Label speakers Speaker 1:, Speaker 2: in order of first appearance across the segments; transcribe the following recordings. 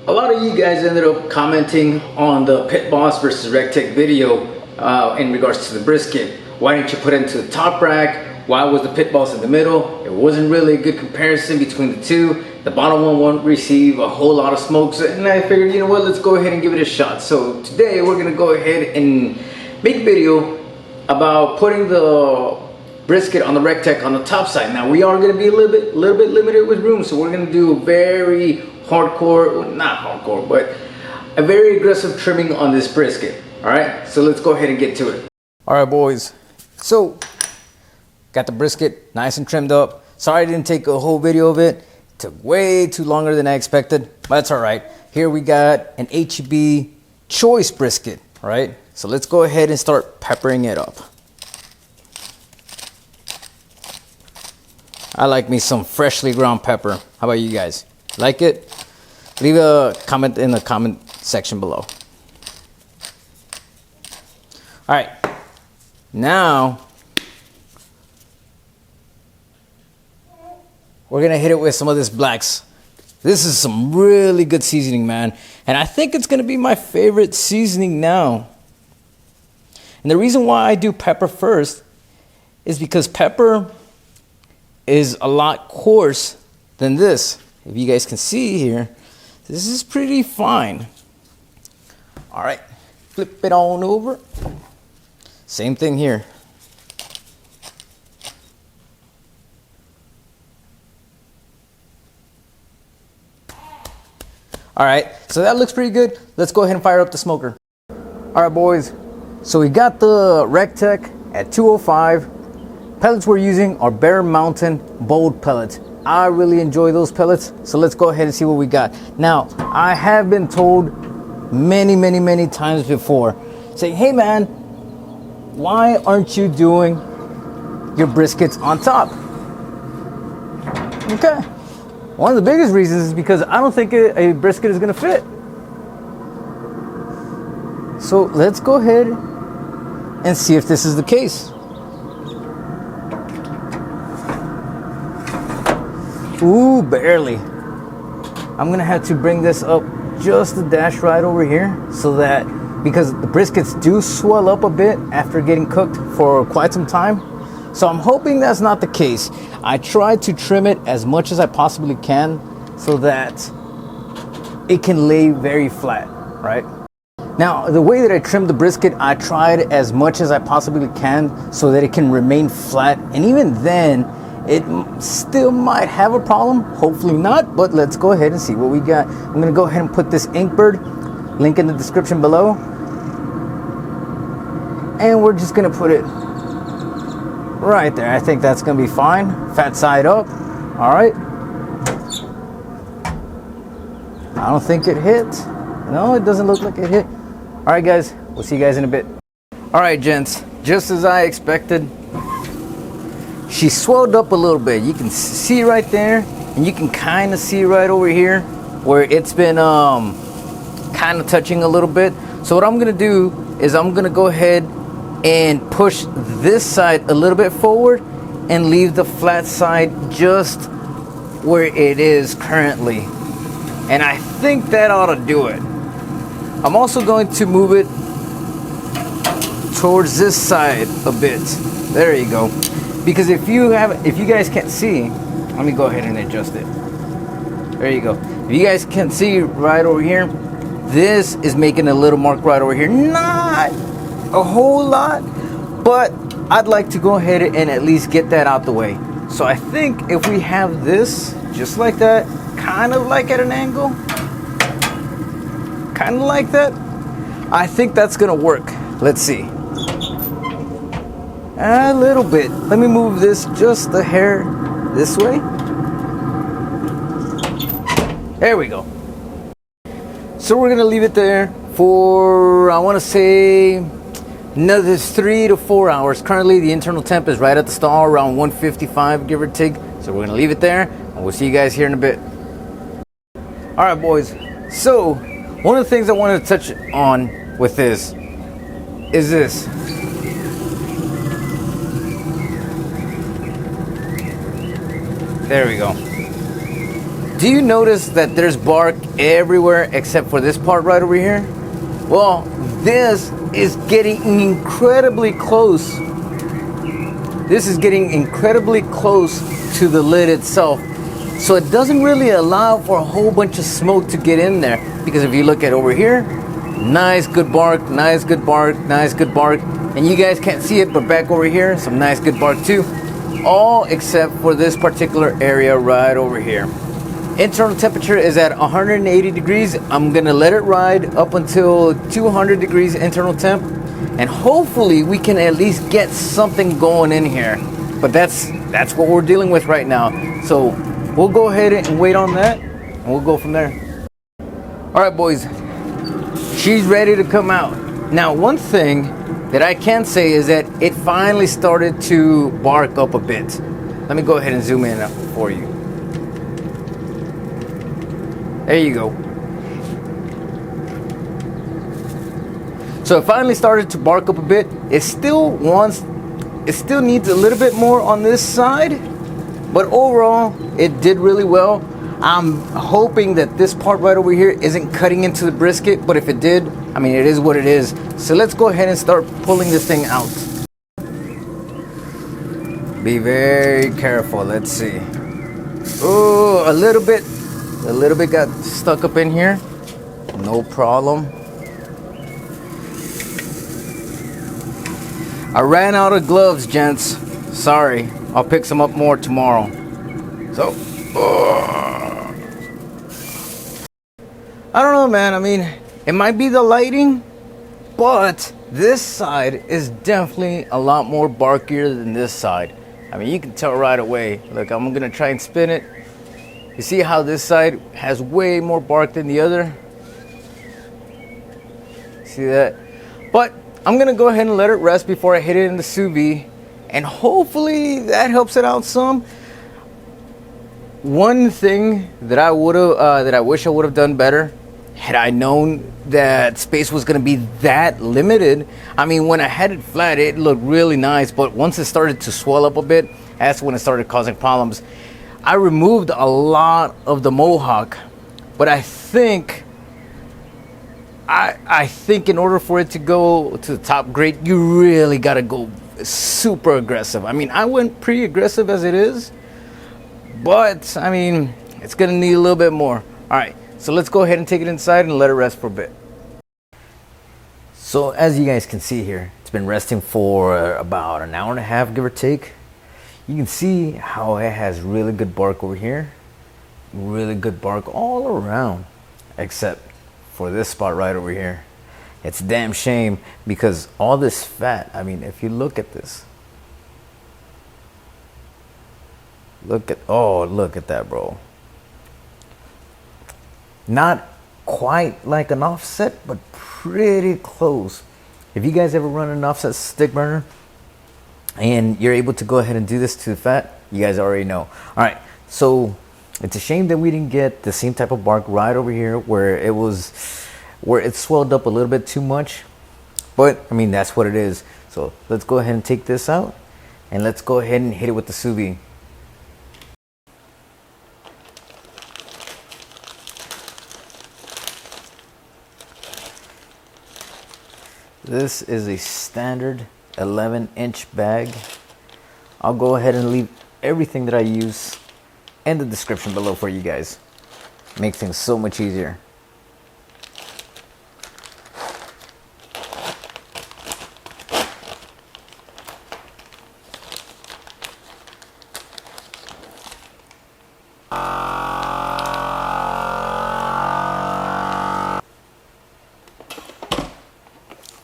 Speaker 1: A lot of you guys ended up commenting on the Pit Boss versus Recteq video in regards to the brisket. Why didn't you put it into the top rack? Why was the Pit Boss in the middle? It wasn't really a good comparison between the two. The bottom one won't receive a whole lot of smoke, and I figured, you know what, let's go ahead and give it a shot. So today we're gonna go ahead and make a video about putting the brisket on the Recteq on the top side. Now we are going to be a little bit limited with room, so we're going to do a very hardcore, well, not hardcore, but a very aggressive trimming on this brisket. All right, so let's go ahead and get to it. All right, boys. So got the brisket nice and trimmed up. Sorry I didn't take a whole video of it. It took way too longer than I expected, but that's all right. Here we got an HEB choice brisket. All right, so let's go ahead and start peppering it up. I like me some freshly ground pepper. How about you guys? Like it? Leave a comment in the comment section below. All right, now we're gonna hit it with some of this blacks. This is some really good seasoning, man. And I think it's gonna be my favorite seasoning now. And the reason why I do pepper first is because pepper is a lot coarse than this. If you guys can see here, this is pretty fine. All right, flip it on over. Same thing here. All right, so that looks pretty good. Let's go ahead and fire up the smoker. All right, boys. So we got the Recteq at 205. Pellets we're using are Bear Mountain Bold pellets. I really enjoy those pellets, so let's go ahead and see what we got. Now, I have been told many times before, saying, hey man, why aren't you doing your briskets on top? Okay, one of the biggest reasons is because I don't think a brisket is gonna fit. So let's go ahead and see if this is the case. Ooh, barely. I'm gonna have to bring this up just a dash right over here, so that, because the briskets do swell up a bit after getting cooked for quite some time. So I'm hoping that's not the case. I try to trim it as much as I possibly can so that it can lay very flat, right? Now, the way that I trimmed the brisket, I tried as much as I possibly can so that it can remain flat. And even then, it still might have a problem. Hopefully not, but let's go ahead and see what we got. I'm gonna go ahead and put this Inkbird link in the description below. And we're just gonna put it right there. I think that's gonna be fine. Fat side up. All right. I don't think it hit. No, it doesn't look like it hit. All right, guys, we'll see you guys in a bit. All right, gents, just as I expected, she swelled up a little bit. You can see right there, and you can kind of see right over here where it's been kind of touching a little bit. So what I'm gonna do is I'm gonna go ahead and push this side a little bit forward and leave the flat side just where it is currently. And I think that ought to do it. I'm also going to move it towards this side a bit. There you go. Because if you guys can't see, let me go ahead and adjust it. There you go. If you guys can see right over here, this is making a little mark right over here. Not a whole lot, but I'd like to go ahead and at least get that out the way. So I think if we have this just like that, kind of like at an angle, kind of like that, I think that's gonna work. Let's see. A little bit. Let me move this just a hair this way. There we go. So we're gonna leave it there for, I wanna say, another 3 to 4 hours. Currently the internal temp is right at the stall, around 155, give or take. So we're gonna leave it there, and we'll see you guys here in a bit. All right, boys. So one of the things I wanted to touch on with this is this. There we go. Do you notice that there's bark everywhere except for this part right over here? Well, this is getting incredibly close. This is getting incredibly close to the lid itself. So it doesn't really allow for a whole bunch of smoke to get in there. Because if you look at over here, nice good bark, nice good bark, nice good bark. And you guys can't see it, but back over here, some nice good bark too. All except for this particular area right over here. Internal temperature is at 180 degrees. I'm gonna let it ride up until 200 degrees internal temp. And hopefully we can at least get something going in here. But that's what we're dealing with right now. So we'll go ahead and wait on that, and we'll go from there. All right, boys, she's ready to come out. Now, one thing that I can say is that it finally started to bark up a bit. Let me go ahead and zoom in for you. There you go. So it finally started to bark up a bit. It still needs a little bit more on this side, but overall it did really well. I'm hoping that this part right over here isn't cutting into the brisket, but if it did, I mean, it is what it is. So let's go ahead and start pulling this thing out. Be very careful. Let's see. Oh, a little bit got stuck up in here. No problem. I ran out of gloves, gents. Sorry. I'll pick some up more tomorrow. So, I don't know, man. I mean, it might be the lighting, but this side is definitely a lot more barkier than this side. I mean, you can tell right away. Look, I'm gonna try and spin it. You see how this side has way more bark than the other? See that? But I'm gonna go ahead and let it rest before I hit it in the sous vide, and hopefully that helps it out some. One thing that I wish I would have done better, had I known that space was gonna be that limited. I mean, when I had it flat, it looked really nice, but once it started to swell up a bit, that's when it started causing problems. I removed a lot of the mohawk, but I think in order for it to go to the top grate, you really gotta go super aggressive. I mean, I went pretty aggressive as it is, but I mean, it's gonna need a little bit more. All right, so let's go ahead and take it inside and let it rest for a bit. So as you guys can see here, it's been resting for about an hour and a half, give or take. You can see how it has really good bark over here, really good bark all around, except for this spot right over here. It's a damn shame because all this fat, I mean, if you look at this, look at that, bro. Not quite like an offset, but pretty close. If you guys ever run an offset stick burner and you're able to go ahead and do this to the fat, you guys already know. All right, so it's a shame that we didn't get the same type of bark right over here where it swelled up a little bit too much, but I mean, that's what it is. So let's go ahead and take this out and let's go ahead and hit it with the sous vide. This is a standard 11-inch bag. I'll go ahead and leave everything that I use in the description below for you guys. Makes things so much easier.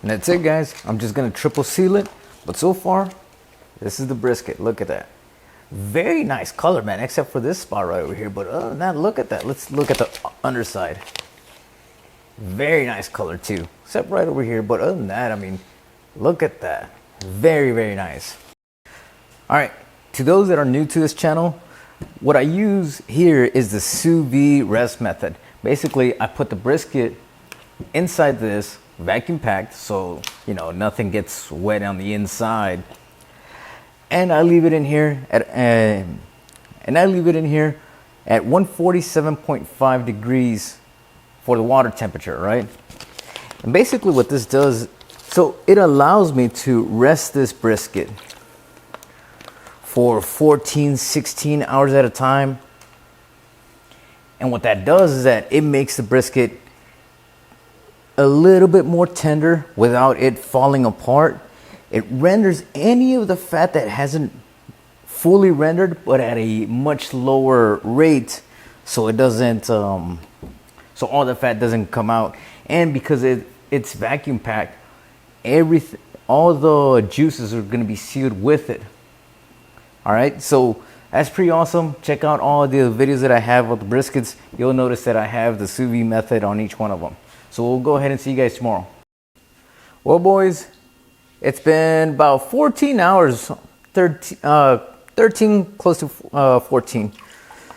Speaker 1: And that's it, guys. I'm just gonna triple seal it. But so far, this is the brisket. Look at that. Very nice color, man, except for this spot right over here. But other than that, look at that. Let's look at the underside. Very nice color too, except right over here. But other than that, I mean, look at that. Very, very nice. All right, to those that are new to this channel, what I use here is the sous vide rest method. Basically, I put the brisket inside this, vacuum packed, so you know nothing gets wet on the inside, and I leave it in here at 147.5 degrees for the water temperature, right? And basically what this does, so it allows me to rest this brisket for 14, 16 hours at a time. And what that does is that it makes the brisket a little bit more tender without it falling apart. It renders any of the fat that hasn't fully rendered, but at a much lower rate, so it doesn't so all the fat doesn't come out. And because it's vacuum packed, everything, all the juices are going to be sealed with it. All right, so that's pretty awesome. Check out all the videos that I have of the briskets. You'll notice that I have the sous vide method on each one of them. So we'll go ahead and see you guys tomorrow. Well, boys, it's been about 14 hours, 13 close to 14.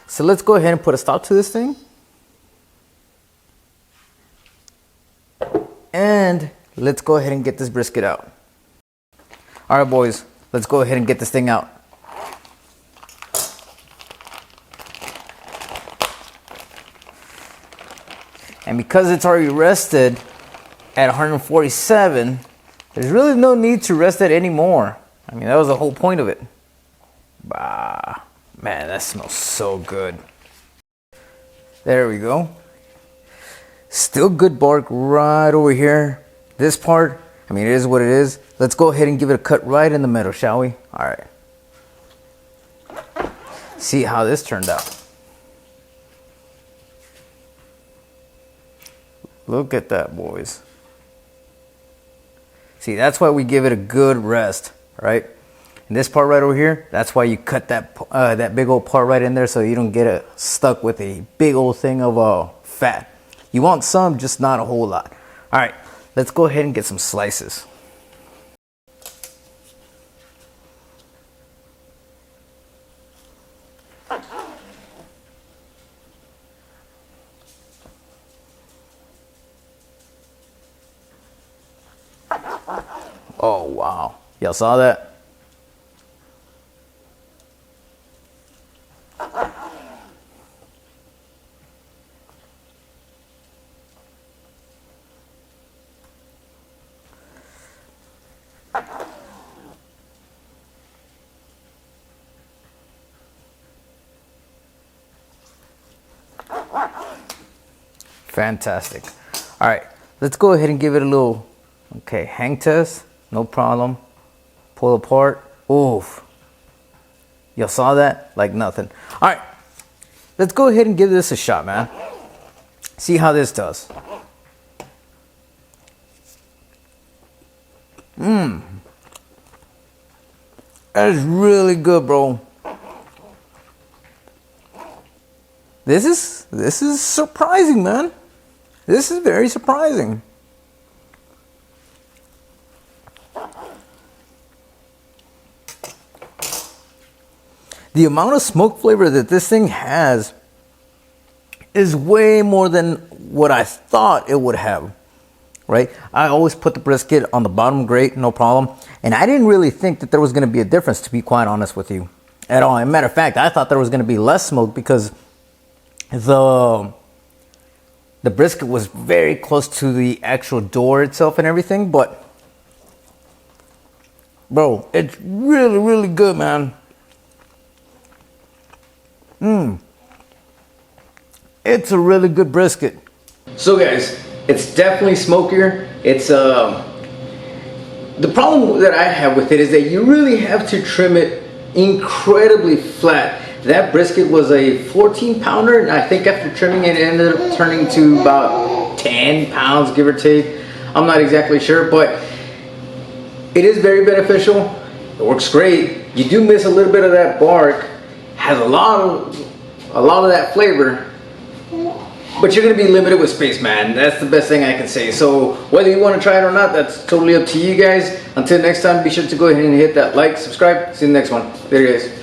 Speaker 1: So let's go ahead and put a stop to this thing. And let's go ahead and get this brisket out. All right, boys, let's go ahead and get this thing out. And because it's already rested at 147, there's really no need to rest it anymore. I mean, that was the whole point of it. Bah, man, that smells so good. There we go. Still good bark right over here. This part, I mean, it is what it is. Let's go ahead and give it a cut right in the middle, shall we? All right. See how this turned out. Look at that, boys. See, that's why we give it a good rest, right? And this part right over here, that's why you cut that that big old part right in there, so you don't get it stuck with a big old thing of fat. You want some, just not a whole lot. All right, let's go ahead and get some slices. Oh, wow. Y'all saw that? Fantastic. All right, let's go ahead and give it a little, okay, hang test. No problem. Pull apart. Oof. Y'all saw that? Like nothing. All right. Let's go ahead and give this a shot, man. See how this does. That is really good, bro. This is surprising, man. This is very surprising. The amount of smoke flavor that this thing has is way more than what I thought it would have, right? I always put the brisket on the bottom grate, no problem. And I didn't really think that there was going to be a difference, to be quite honest with you, at all. As a matter of fact, I thought there was going to be less smoke because the brisket was very close to the actual door itself and everything. But, bro, it's really, really good, man. It's a really good brisket. So guys, it's definitely smokier. It's the problem that I have with it is that you really have to trim it incredibly flat. That brisket was a 14 pounder, and I think after trimming it, it ended up turning to about 10 pounds, give or take. I'm not exactly sure, but it is very beneficial. It works great. You do miss a little bit of that bark. Has a lot of that flavor, but you're gonna be limited with space, man. That's the best thing I can say. So whether you want to try it or not, that's totally up to you guys. Until next time, be sure to go ahead and hit that like, subscribe. See you in the next one. Later, guys.